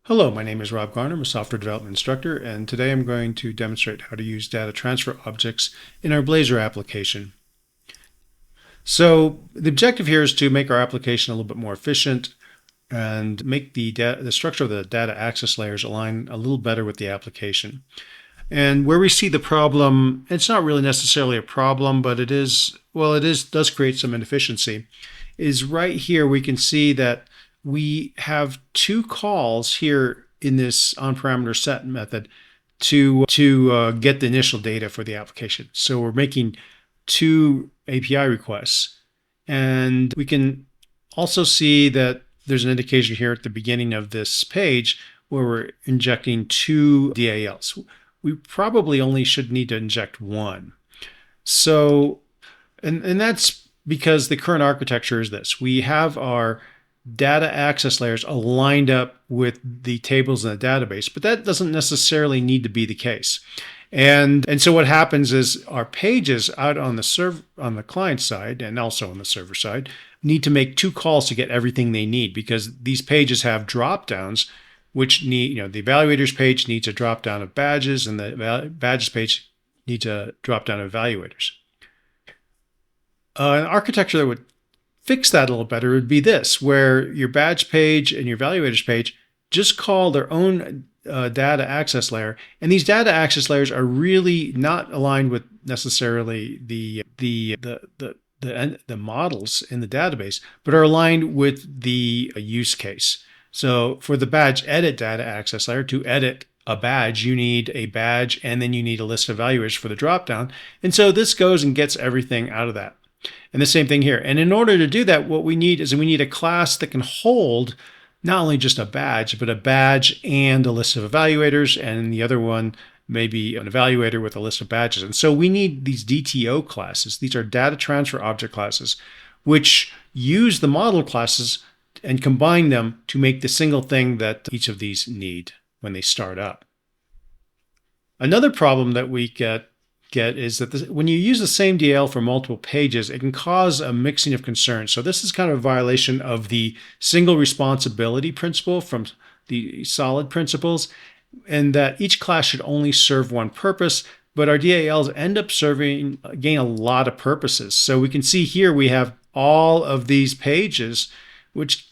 Hello, my name is Rob Garner. I'm a software development instructor, and today I'm going to demonstrate how to use data transfer objects in our Blazor application. So the objective here is to make our application a little bit more efficient and make the structure of the data access layers align a little better with the application. And where we see the problem, it's not really necessarily a problem, but does create some inefficiency, is right here we can see that we have two calls here in this onParameter set method to get the initial data for the application. So we're making two API requests. And we can also see that there's an indication here at the beginning of this page where we're injecting two DALs. We probably only should need to inject one. So, and that's because the current architecture is this. We have our data access layers aligned up with the tables in the database, but that doesn't necessarily need to be the case. And so what happens is our pages out on the client side and also on the server side need to make two calls to get everything they need, because these pages have drop downs which need, the evaluators page needs a drop down of badges, and the badges page needs a drop down of evaluators. An architecture that would fix that a little better would be this, where your badge page and your evaluators page just call their own data access layer, and these data access layers are really not aligned with necessarily the models in the database, but are aligned with the use case. So for the badge edit data access layer, to edit a badge, you need a badge, and then you need a list of evaluators for the dropdown. And so this goes and gets everything out of that. And the same thing here. And in order to do that, what we need is we need a class that can hold not only just a badge, but a badge and a list of evaluators, and the other one maybe an evaluator with a list of badges. And so we need these DTO classes. These are data transfer object classes, which use the model classes and combine them to make the single thing that each of these need when they start up. Another problem that we get is that when you use the same DL for multiple pages, it can cause a mixing of concerns. So this is kind of a violation of the single responsibility principle from the solid principles, and that each class should only serve one purpose, but our DALs end up serving, again, a lot of purposes. So we can see here we have all of these pages which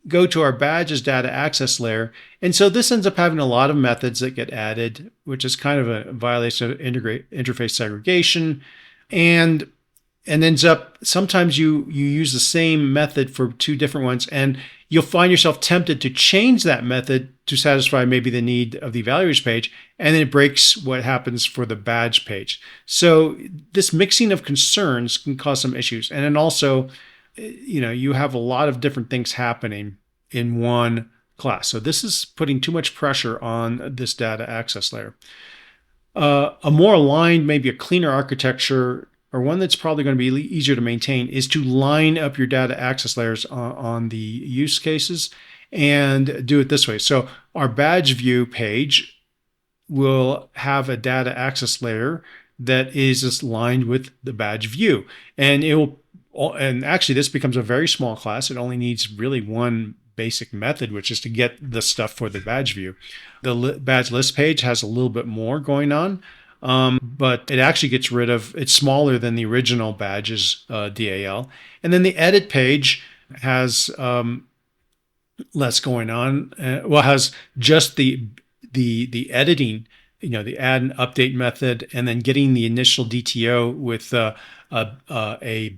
go to our badges data access layer. And so this ends up having a lot of methods that get added, which is kind of a violation of interface segregation, and ends up, sometimes you use the same method for two different ones, and you'll find yourself tempted to change that method to satisfy maybe the need of the evaluators page, and then it breaks what happens for the badge page. So this mixing of concerns can cause some issues. And then also, you have a lot of different things happening in one class. So this is putting too much pressure on this data access layer. A more aligned, maybe a cleaner architecture, or one that's probably going to be easier to maintain, is to line up your data access layers on the use cases and do it this way. So our badge view page will have a data access layer that is just lined with the badge view, and actually this becomes a very small class. It only needs really one basic method, which is to get the stuff for the badge view. The badge list page has a little bit more going on, but it actually gets rid of, it's smaller than the original badges DAL. And then the edit page has less going on. Has just the editing, the add and update method, and then getting the initial DTO with a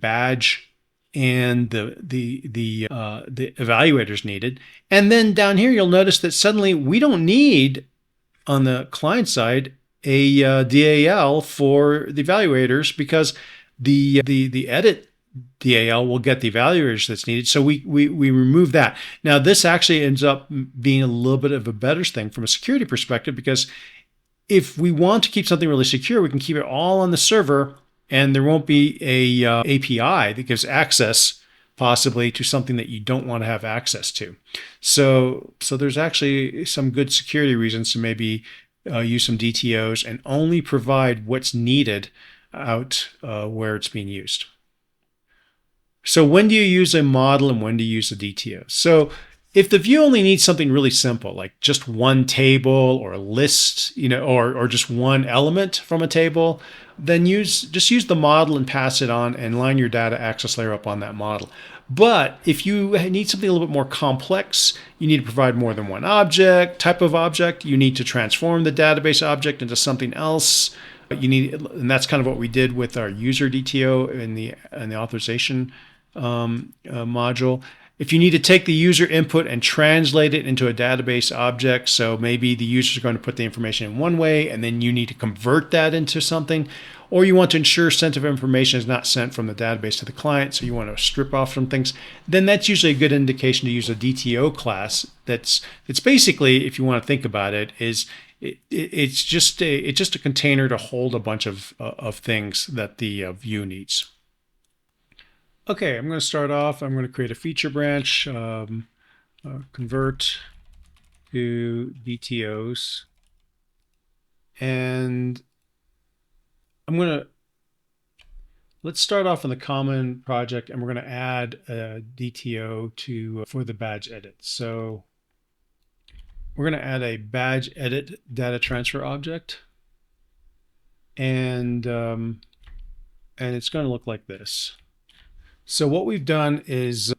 badge and the evaluators needed. And then down here, you'll notice that suddenly we don't need, on the client side, a DAL for the evaluators, because the edit DAL will get the evaluators that's needed. So we remove that. Now, this actually ends up being a little bit of a better thing from a security perspective, because if we want to keep something really secure, we can keep it all on the server, and there won't be a API that gives access possibly to something that you don't want to have access to. So there's actually some good security reasons to maybe use some DTOs and only provide what's needed out where it's being used. So when do you use a model and when do you use a DTO? So If the view only needs something really simple, like just one table or a list, or just one element from a table, then just use the model and pass it on and line your data access layer up on that model. But if you need something a little bit more complex, you need to provide more than one type of object. You need to transform the database object into something else. And that's kind of what we did with our user DTO in the authorization module. If you need to take the user input and translate it into a database object, so maybe the user is going to put the information in one way and then you need to convert that into something, or you want to ensure sensitive information is not sent from the database to the client, so you want to strip off some things, then that's usually a good indication to use a DTO class. It's basically, if you want to think about it, it's just a container to hold a bunch of things that the view needs. Okay, I'm going to start off. I'm going to create a feature branch, convert to DTOs, and let's start off in the common project, and we're going to add a DTO for the badge edit. So we're going to add a badge edit data transfer object, and it's going to look like this. So what we've done is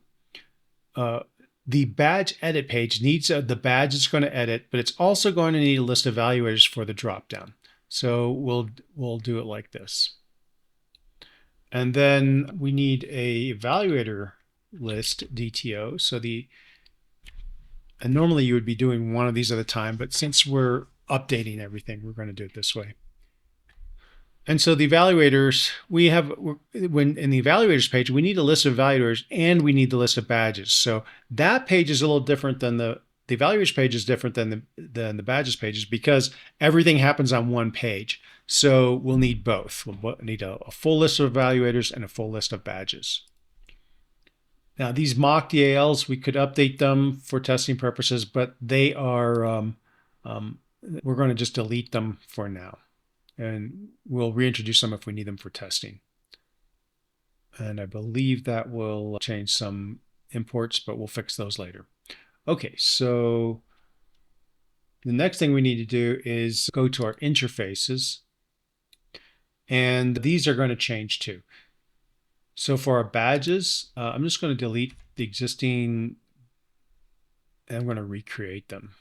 the badge edit page needs the badge it's going to edit, but it's also going to need a list of evaluators for the dropdown. So we'll do it like this. And then we need a evaluator list DTO. And normally you would be doing one of these at a time, but since we're updating everything, we're going to do it this way. And so the evaluators, when in the evaluators page, we need a list of evaluators and we need the list of badges. So that page is a little different than the evaluators page is different than the badges pages because everything happens on one page. So we'll need both. We'll need a full list of evaluators and a full list of badges. Now these mock DALs, we could update them for testing purposes, but they are, we're going to just delete them for now. And we'll reintroduce them if we need them for testing. And I believe that will change some imports, but we'll fix those later. Okay, so the next thing we need to do is go to our interfaces. And these are going to change too. So for our badges, I'm just going to delete the existing, and I'm going to recreate them.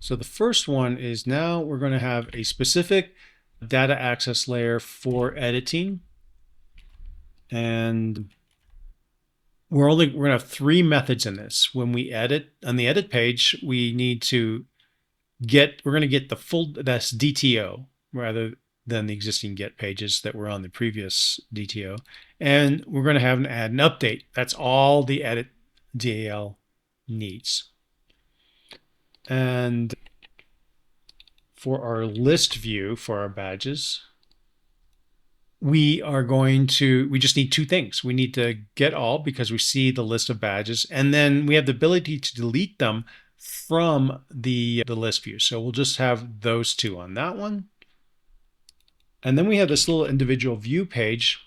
So the first one is now we're going to have a specific data access layer for editing. And we're going to have 3 methods in this. When we edit, on the edit page, we need to we're going to get the full, that's DTO, rather than the existing get pages that were on the previous DTO. And we're going to have add an update. That's all the edit DAL needs. And for our list view for our badges, we just need 2 things. We need to get all because we see the list of badges, and then we have the ability to delete them from the list view. So we'll just have those 2 on that one. And then we have this little individual view page.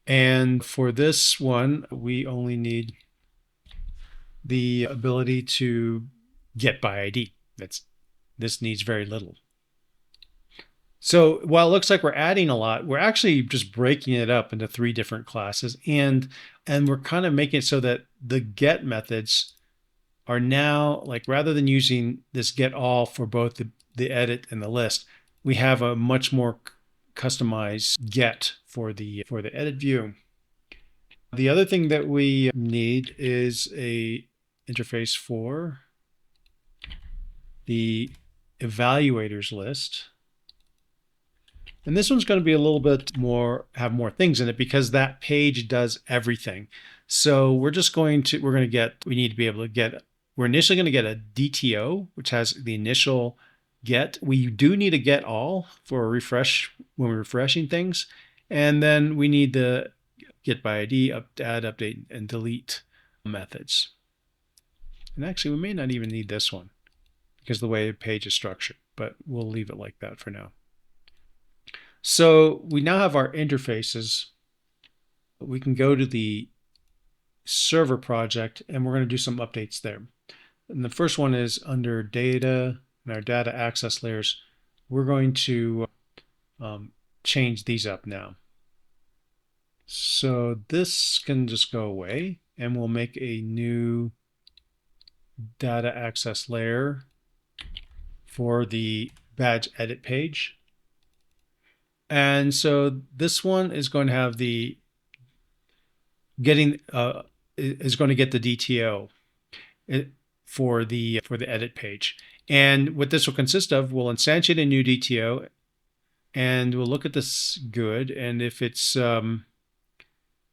And for this one, we only need the ability to get by ID. This needs very little. So while it looks like we're adding a lot, we're actually just breaking it up into 3 different classes, and we're kind of making it so that the get methods are now, like, rather than using this get all for both the edit and the list, we have a much more customized get for the edit view. The other thing that we need is a interface for the evaluators list. And this one's going to be a little bit more, have more things in it because that page does everything. So we're initially going to get a DTO, which has the initial get. We do need a get all for a refresh when we're refreshing things. And then we need the get by ID, add, update, and delete methods. And actually, we may not even need this one because of the way the page is structured, but we'll leave it like that for now. So we now have our interfaces. We can go to the server project, and we're going to do some updates there. And the first one is under data and our data access layers. We're going to change these up now. So this can just go away, and we'll make a new data access layer for the badge edit page. And so this one is going to have the is going to get the DTO for the edit page. And what this will consist of, we'll instantiate a new DTO, and we'll look at this good. And if it's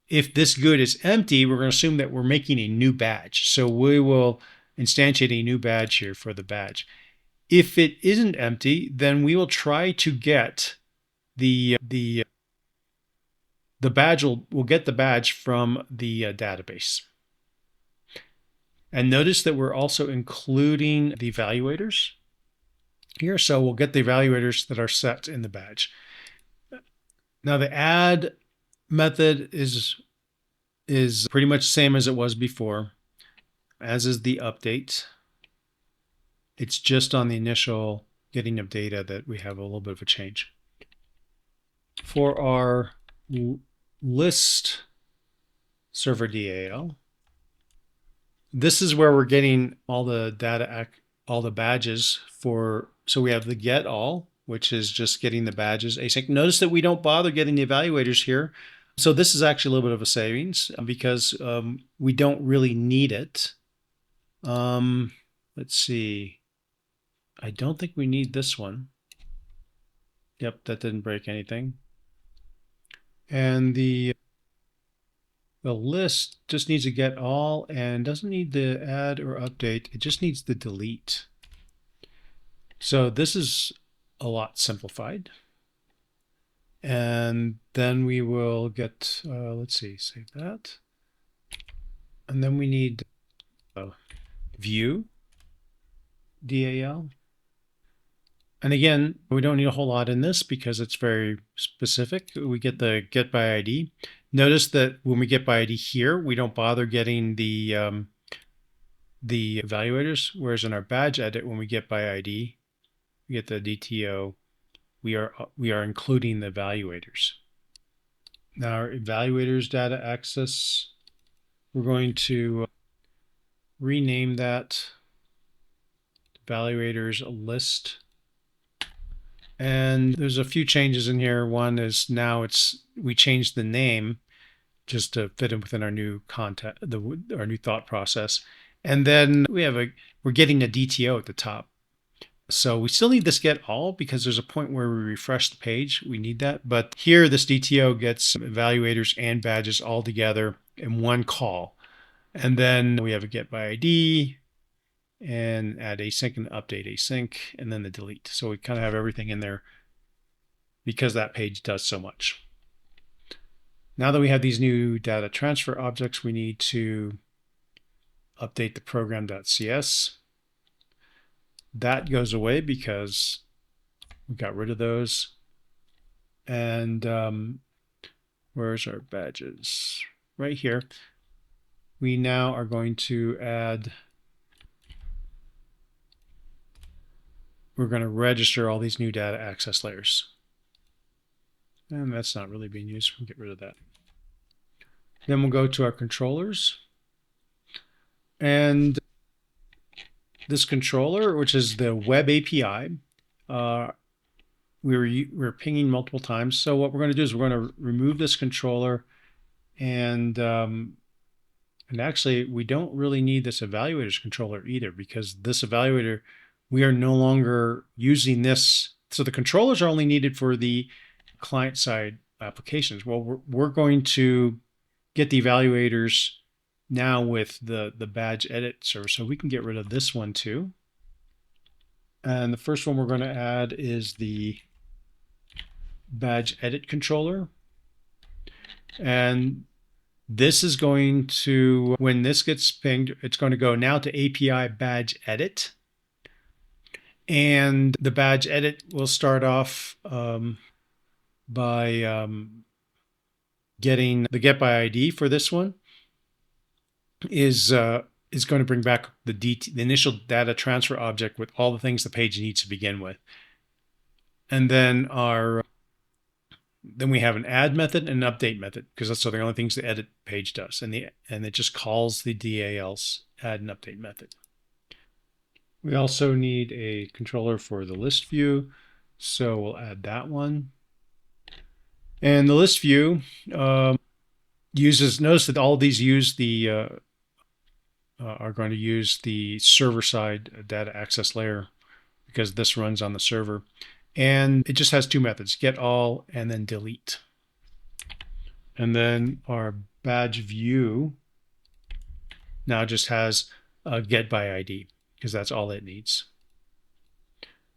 if this good is empty, we're going to assume that we're making a new badge. So we will instantiate a new badge here for the badge. If it isn't empty, then we will try to get the badge. We'll get the badge from the database. And notice that we're also including the evaluators here. So we'll get the evaluators that are set in the badge. Now the add method is pretty much the same as it was before, as is the update. It's just on the initial getting of data that we have a little bit of a change. For our list server DAL, this is where we're getting all the data, all the badges for. So we have the get all, which is just getting the badges async. Notice that we don't bother getting the evaluators here. So this is actually a little bit of a savings because we don't really need it. Let's see. I don't think we need this one. Yep, that didn't break anything. And the list just needs to get all and doesn't need the add or update. It just needs the delete. So this is a lot simplified. And then we will get, let's see, save that. And then we need view DAL. And again, we don't need a whole lot in this because it's very specific. We get the get by ID. Notice that when we get by ID here, we don't bother getting the evaluators, whereas in our badge edit, when we get by ID, we get the DTO, we are including the evaluators. Now our evaluators data access, we're going to rename that evaluators list. And there's a few changes in here. One is now we changed the name just to fit in within our new content, our new thought process. And then we're getting a DTO at the top. So we still need this get all because there's a point where we refresh the page. We need that. But here, this DTO gets evaluators and badges all together in one call. And then we have a get by ID and add async and update async, and then the delete. So we kind of have everything in there because that page does so much. Now that we have these new data transfer objects, we need to update the program.cs. That goes away because we got rid of those. And where's our badges? Right here. We now are going to add, we're going to register all these new data access layers. And that's not really being used. We'll get rid of that. Then we'll go to our controllers. And this controller, which is the web API, we're pinging multiple times. So what we're going to do is we're going to remove this controller, and actually we don't really need this evaluators controller either, because this evaluator, we are no longer using this. So the controllers are only needed for the client side applications. Well, we're going to get the evaluators now with the badge edit server. So we can get rid of this one too. And the first one we're going to add is the badge edit controller. And this is going to, when this gets pinged, it's going to go now to API badge edit. And the badge edit will start off by getting the get by ID for this one. is going to bring back the initial data transfer object with all the things the page needs to begin with. And then then we have an add method and an update method, because that's the only things the edit page does. And it just calls the DAL's add and update method. We also need a controller for the list view, so we'll add that one. And the list view notice that all of these use are going to use the server side data access layer, because this runs on the server. And it just has two methods, get all and then delete. And then our badge view now just has a get by ID, because that's all it needs.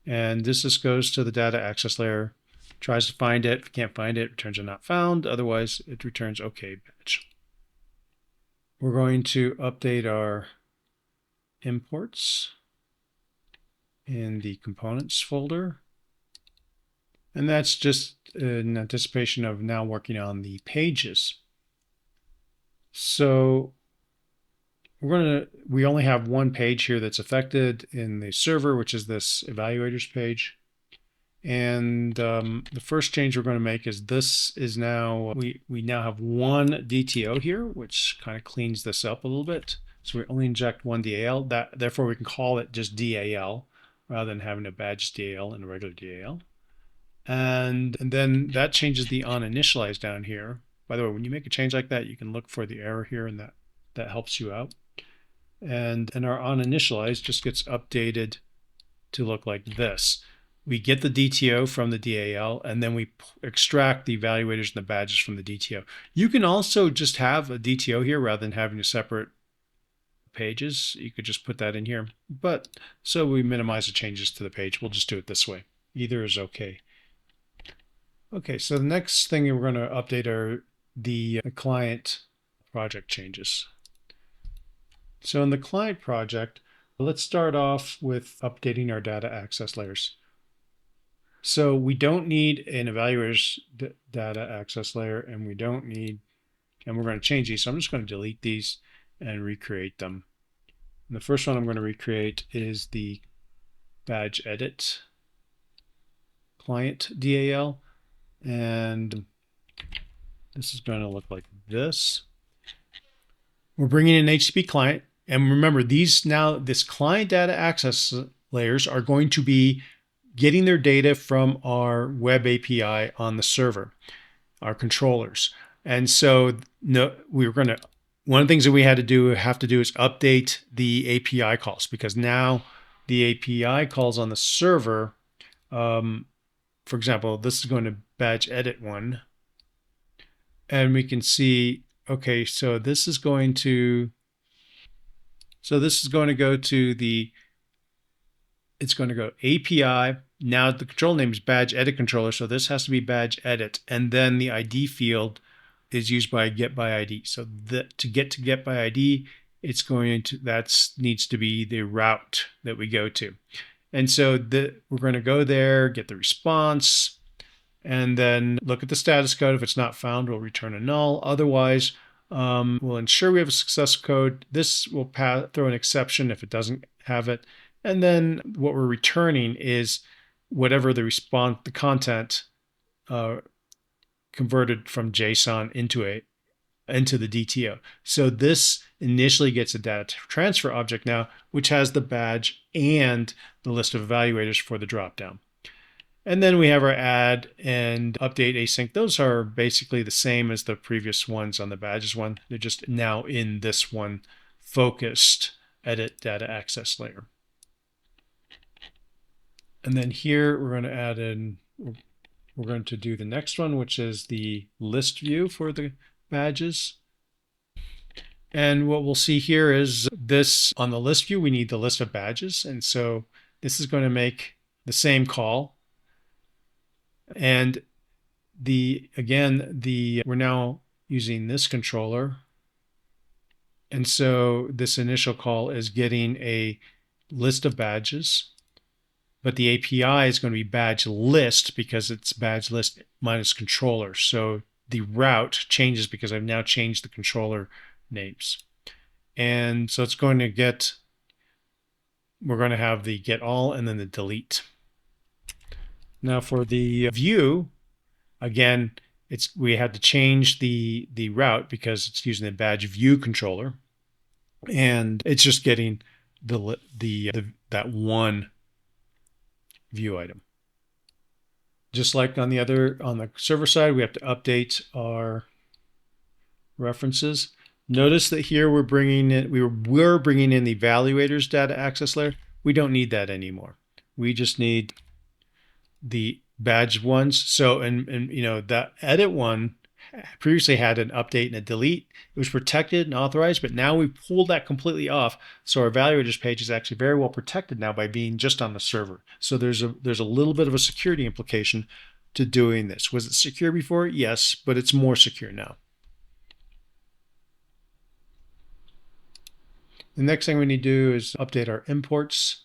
And this just goes to the data access layer, tries to find it. If it can't find it, returns a not found. Otherwise, it returns OK badge. We're going to update our imports in the components folder. And that's just in anticipation of now working on the pages. So we only have one page here that's affected in the server, which is this evaluators page. And the first change we're going to make is this is now, we now have one DTO here, which kind of cleans this up a little bit. So we only inject one DAL. Therefore, we can call it just DAL rather than having a badge DAL and a regular DAL. And then that changes the oninitialize down here. By the way, when you make a change like that, you can look for the error here, and that helps you out. And our oninitialize just gets updated to look like this. We get the DTO from the DAL, and then we extract the evaluators and the badges from the DTO. You can also just have a DTO here rather than having a separate pages. You could just put that in here. But so we minimize the changes to the page, we'll just do it this way. Either is okay. Okay, so the next thing we're going to update are the client project changes. So in the client project, let's start off with updating our data access layers. So we don't need an evaluators data access layer, and we're going to change these. So I'm just going to delete these and recreate them. And the first one I'm going to recreate is the badge edit client DAL. And this is going to look like this. We're bringing in HTTP client. And remember, this client data access layers are going to be getting their data from our web API on the server, our controllers. And so one of the things that we have to do is update the API calls, because now the API calls on the server, for example, this is going to badge edit one. And we can see, okay, so this is going to go to it's going to go API. Now the control name is badge edit controller. So this has to be badge edit. And then the ID field is used by get by ID. So to get by ID, that needs to be the route that we go to. And so we're going to go there, get the response, and then look at the status code. If it's not found, we'll return a null. Otherwise, we'll ensure we have a success code. This will throw an exception if it doesn't have it. And then what we're returning is whatever the content converted from JSON into the DTO. So this initially gets a data transfer object now, which has the badge and the list of evaluators for the dropdown. And then we have our add and update async. Those are basically the same as the previous ones on the badges one. They're just now in this one focused edit data access layer. And then here we're going to add in, we're going to do the next one, which is the list view for the badges. And what we'll see here is this on the list view, we need the list of badges. And so this is going to make the same call. And we're now using this controller. And so this initial call is getting a list of badges, but the API is going to be badge list because it's badge list minus controller. So the route changes because I've now changed the controller names. And so it's going to get, we're going to have the get all and then the delete. Now for the view, again, we had to change the route because it's using the badge view controller, and it's just getting that one view item. Just like on the server side, we have to update our references. Notice that here we're bringing in the evaluators data access layer. We don't need that anymore. We just need the badge ones. So, and you know, that edit one previously had an update and a delete. It was protected and authorized, but now we pulled that completely off. So our evaluators page is actually very well protected now by being just on the server. So there's a little bit of a security implication to doing this. Was it secure before? Yes, but it's more secure now. The next thing we need to do is update our imports.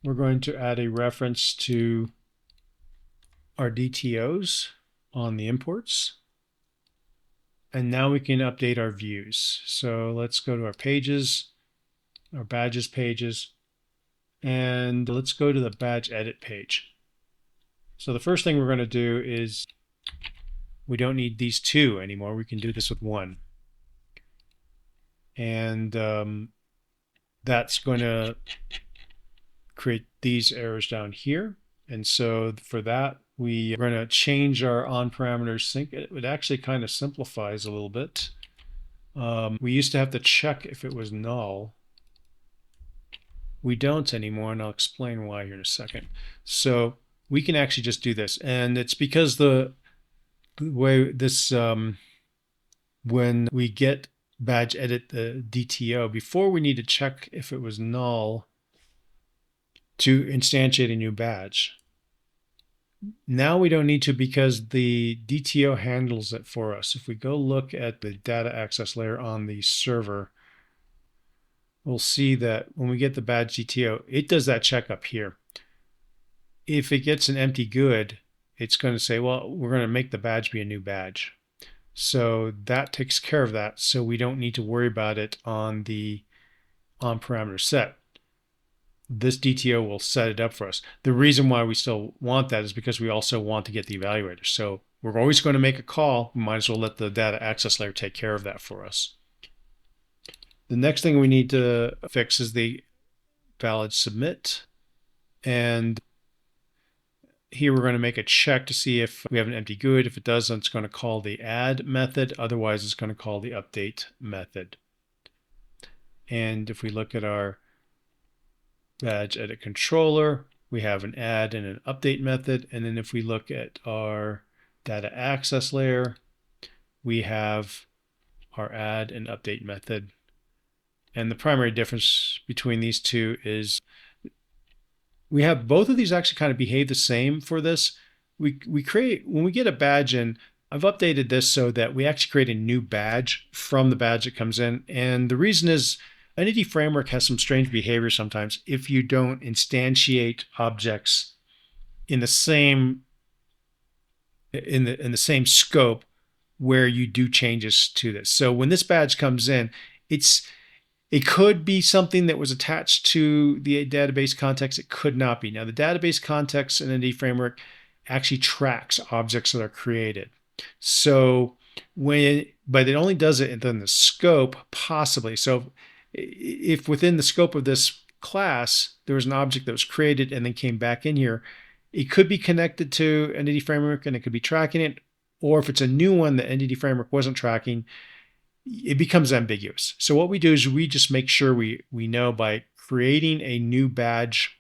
We're going to add a reference to our DTOs on the imports. And now we can update our views. So let's go to our pages, our badges pages, and let's go to the badge edit page. So the first thing we're going to do is we don't need these two anymore. We can do this with one. And that's going to create these errors down here. And so for that, we are going to change our on parameters sync. It actually kind of simplifies a little bit. We used to have to check if it was null. We don't anymore, and I'll explain why here in a second. So we can actually just do this. And it's because the way this, when we get badge edit the DTO, before we need to check if it was null to instantiate a new badge. Now we don't need to because the DTO handles it for us. If we go look at the data access layer on the server, we'll see that when we get the badge DTO, it does that check up here. If it gets an empty good, it's going to say, well, we're going to make the badge be a new badge. So that takes care of that. So we don't need to worry about it on the on parameter set. This DTO will set it up for us. The reason why we still want that is because we also want to get the evaluator. So we're always going to make a call. We might as well let the data access layer take care of that for us. The next thing we need to fix is the valid submit. And here we're going to make a check to see if we have an empty GUID. If it does, then it's going to call the add method. Otherwise, it's going to call the update method. And if we look at our badge edit controller, we have an add and an update method. And then if we look at our data access layer, we have our add and update method. And the primary difference between these two is we have both of these actually kind of behave the same for this. We create, when we get a badge in, I've updated this so that we actually create a new badge from the badge that comes in. And the reason is Entity Framework has some strange behavior sometimes if you don't instantiate objects in the same scope where you do changes to this. So when this badge comes in, it could be something that was attached to the database context. It could not be. Now the database context in Entity Framework actually tracks objects that are created. So but it only does it within the scope possibly. So if within the scope of this class, there was an object that was created and then came back in here, it could be connected to Entity Framework and it could be tracking it. Or if it's a new one that Entity Framework wasn't tracking, it becomes ambiguous. So what we do is we just make sure we know by creating a new badge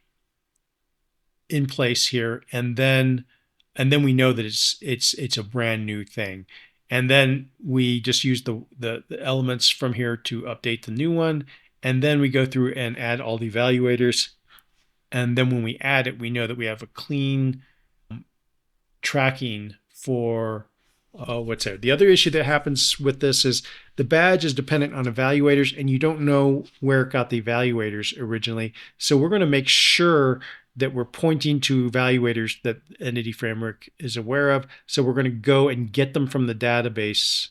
in place here, and then we know that it's a brand new thing. And then we just use the elements from here to update the new one. And then we go through and add all the evaluators. And then when we add it, we know that we have a clean tracking for what's there. The other issue that happens with this is the badge is dependent on evaluators, and you don't know where it got the evaluators originally. So we're going to make sure that we're pointing to evaluators that Entity Framework is aware of. So we're going to go and get them from the database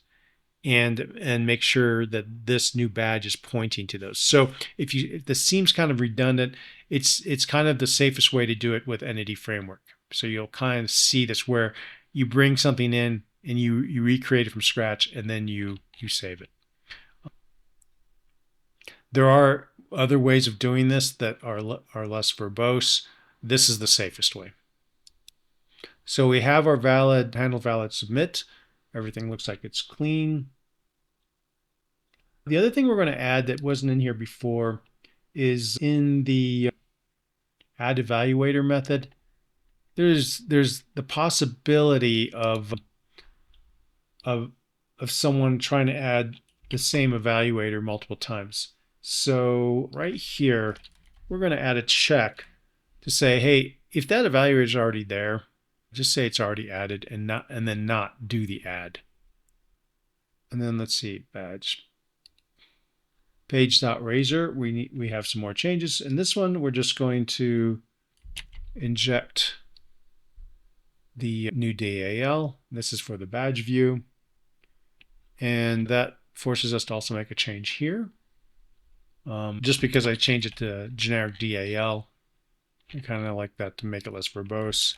and make sure that this new badge is pointing to those. So if this seems kind of redundant, it's kind of the safest way to do it with Entity Framework. So you'll kind of see this where you bring something in and you recreate it from scratch, and then you save it. There are other ways of doing this that are less verbose. This is the safest way. So we have our handle valid submit. Everything looks like it's clean. The other thing we're going to add that wasn't in here before is in the add evaluator method. There's the possibility of someone trying to add the same evaluator multiple times. So right here, we're going to add a check to say, hey, if that evaluator is already there, just say it's already added and then not do the add. And then let's see, badge. Page.razor, we have some more changes. In this one, we're just going to inject the new DAL. This is for the badge view. And that forces us to also make a change here. Just because I changed it to generic DAL, I kind of like that to make it less verbose.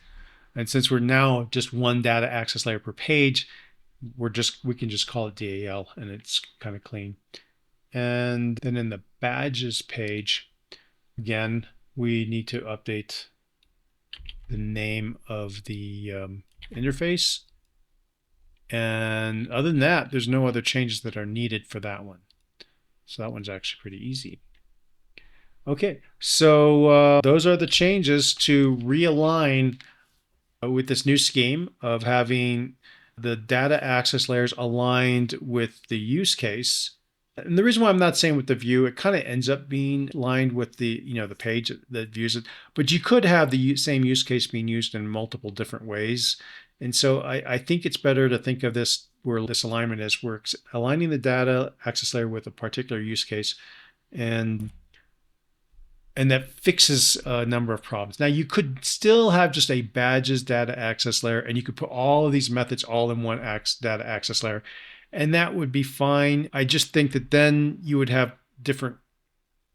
And since we're now just one data access layer per page, we can just call it DAL and it's kind of clean. And then in the badges page, again, we need to update the name of the interface. And other than that, there's no other changes that are needed for that one. So that one's actually pretty easy. Okay, so those are the changes to realign with this new scheme of having the data access layers aligned with the use case. And the reason why I'm not saying with the view, it kind of ends up being aligned with the the page that views it, but you could have the same use case being used in multiple different ways. And so I think it's better to think of this where this alignment is, we're aligning the data access layer with a particular use case, and that fixes a number of problems. Now you could still have just a badges data access layer, and you could put all of these methods all in one data access layer, and that would be fine. I just think that then you would have different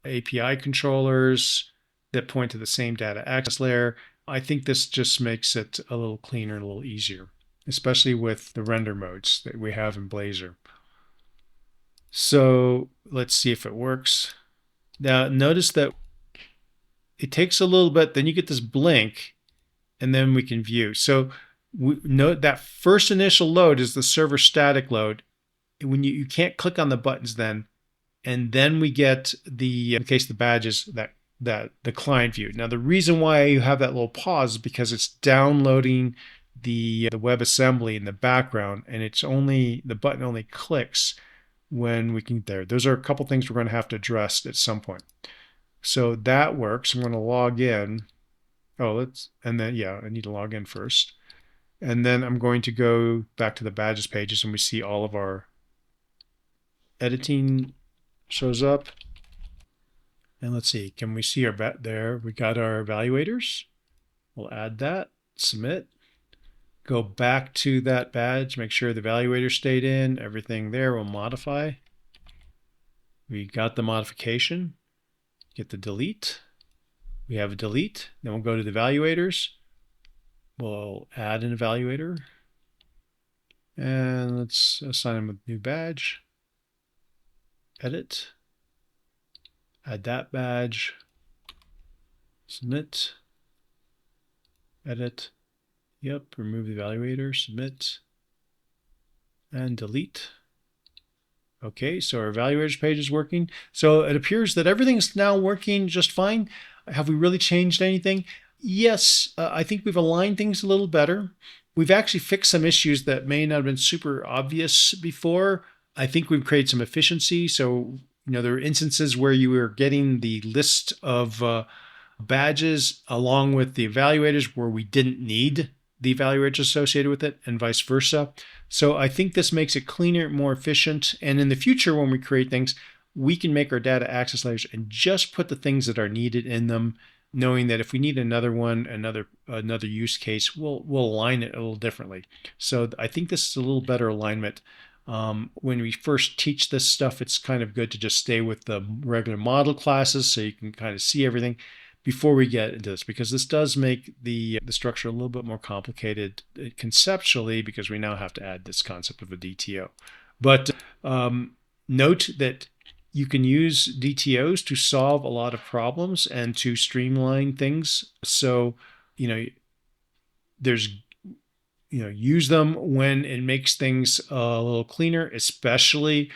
API controllers that point to the same data access layer. I think this just makes it a little cleaner, a little easier, especially with the render modes that we have in Blazor. So let's see if it works. Now notice that it takes a little bit, then you get this blink, and then we can view. So we note that first initial load is the server static load. When you can't click on the buttons then, and then we get the, in the case of the badges, that the client view. Now the reason why you have that little pause is because it's downloading the WebAssembly in the background, and the button only clicks when we can get there. Those are a couple things we're going to have to address at some point. So that works. I'm going to log in. And then I need to log in first. And then I'm going to go back to the badges pages, and we see all of our editing shows up. And let's see, can we see there? We got our evaluators. We'll add that, submit, go back to that badge, make sure the evaluator stayed in, everything there, we'll modify. We got the modification, get the delete. We have a delete, then we'll go to the evaluators. We'll add an evaluator. And let's assign them a new badge. Edit. Add that badge, submit, edit, remove the evaluator, submit, and delete. Okay, so our evaluators page is working. So it appears that everything's now working just fine. Have we really changed anything? Yes, I think we've aligned things a little better. We've actually fixed some issues that may not have been super obvious before. I think we've created some efficiency. So there are instances where you were getting the list of badges along with the evaluators where we didn't need the evaluators associated with it, and vice versa. So I think this makes it cleaner, more efficient. And in the future, when we create things, we can make our data access layers and just put the things that are needed in them, knowing that if we need another one, another use case, we'll align it a little differently. So I think this is a little better alignment When we first teach this stuff, it's kind of good to just stay with the regular model classes so you can kind of see everything before we get into this, because this does make the structure a little bit more complicated conceptually, because we now have to add this concept of a DTO. But note that you can use DTOs to solve a lot of problems and to streamline things. So, there's use them when it makes things a little cleaner, especially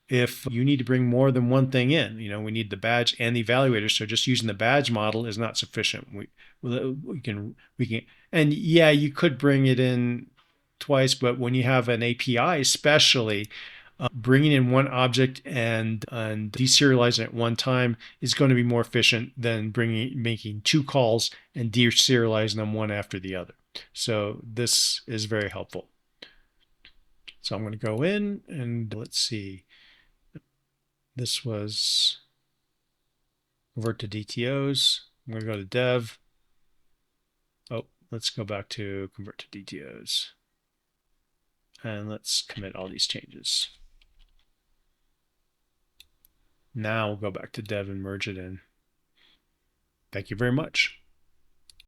if you need to bring more than one thing in. We need the badge and the evaluator, so just using the badge model is not sufficient. We can, and yeah, you could bring it in twice, but when you have an API, especially, bringing in one object and deserializing it at one time is going to be more efficient than making two calls and deserializing them one after the other. So this is very helpful. So I'm going to go in and let's see. This was convert to DTOs. I'm going to go to dev. Oh, let's go back to convert to DTOs. And let's commit all these changes. Now we'll go back to dev and merge it in. Thank you very much.